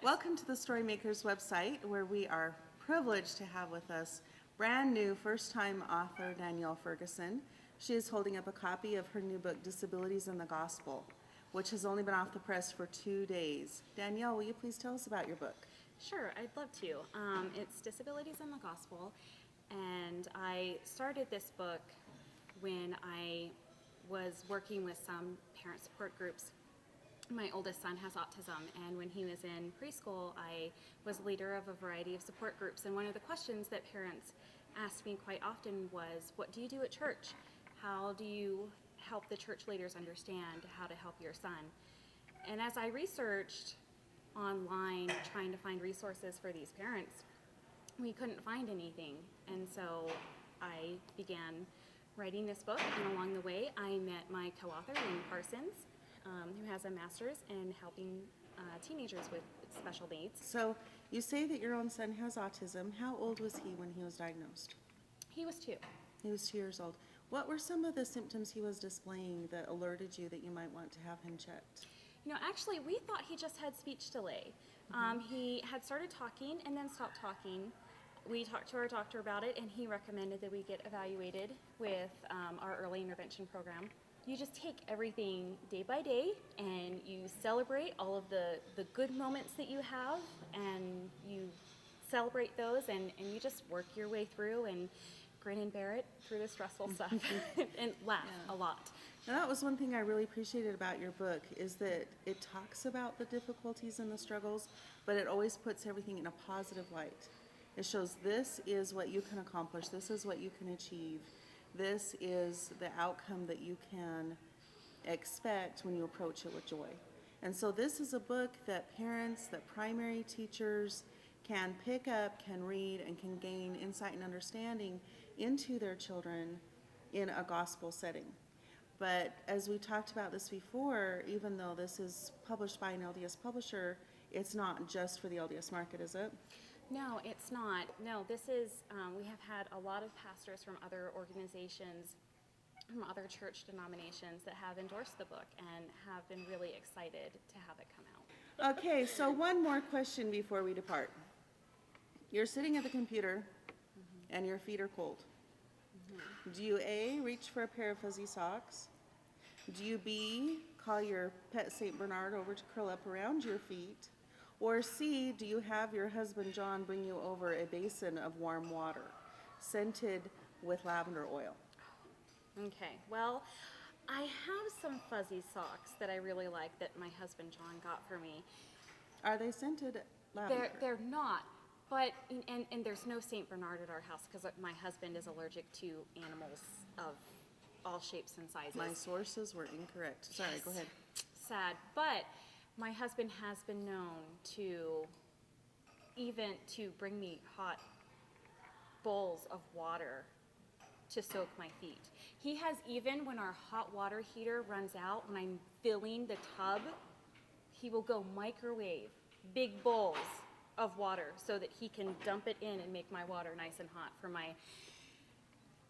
Welcome to the Storymakers website, where we are privileged to have with us brand new first-time author Danyelle Ferguson. She is holding up a copy of her new book, Disabilities in the Gospel, which has only been off the press for 2 days. Danyelle, will you please tell us about your book? Sure, I'd love to. It's Disabilities in the Gospel, and I started this book when I was working with some parent support groups. My oldest son has autism, and when he was in preschool, I was leader of a variety of support groups. And one of the questions that parents asked me quite often was, what do you do at church? How do you help the church leaders understand how to help your son? And as I researched online, trying to find resources for these parents, we couldn't find anything. And so I began writing this book, and along the way, I met my co-author, Lynn Parsons, who has a master's in helping teenagers with special needs. So you say that your own son has autism. How old was he when he was diagnosed? He was 2. He was 2 years old. What were some of the symptoms he was displaying that alerted you that you might want to have him checked? You know, actually, we thought he just had speech delay. He had started talking and then stopped talking. We talked to our doctor about it, and he recommended that we get evaluated with our early intervention program. You just take everything day by day, and you celebrate all of the good moments that you have, and you celebrate those, and you just work your way through and grin and bear it through the stressful stuff and laugh a lot. Now, that was one thing I really appreciated about your book, is that it talks about the difficulties and the struggles, but it always puts everything in a positive light. It shows this is what you can accomplish, this is what you can achieve, this is the outcome that you can expect when you approach it with joy. And so this is a book that parents, that primary teachers can pick up, can read, and can gain insight and understanding into their children in a gospel setting. But as we talked about this before, even though this is published by an LDS publisher, it's not just for the LDS market, is it? No, it's not. No, this is, we have had a lot of pastors from other organizations, from other church denominations that have endorsed the book and have been really excited to have it come out. Okay, so one more question before we depart. You're sitting at the computer and your feet are cold. Do you A, reach for a pair of fuzzy socks? Do you B, call your pet St. Bernard over to curl up around your feet? Or C, do you have your husband John bring you over a basin of warm water, scented with lavender oil? Okay, well, I have some fuzzy socks that I really like that my husband John got for me. Are they scented lavender? They're not, but, and there's no St. Bernard at our house because my husband is allergic to animals of all shapes and sizes. My sources were incorrect. Sorry, Yes. Go ahead. Sad, but my husband has been known to bring me hot bowls of water to soak my feet. He has, even when our hot water heater runs out, when I'm filling the tub, he will go microwave big bowls of water so that he can dump it in and make my water nice and hot for my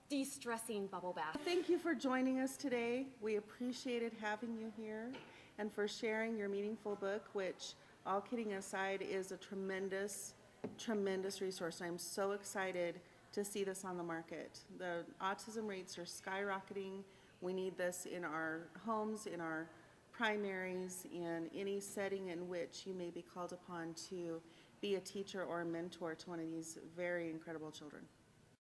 de-stressing bubble bath. Thank you for joining us today. We appreciated having you here and for sharing your meaningful book, which, all kidding aside, is a tremendous, tremendous resource. I'm so excited to see this on the market. The autism rates are skyrocketing. We need this in our homes, in our primaries, in any setting in which you may be called upon to be a teacher or a mentor to one of these very incredible children.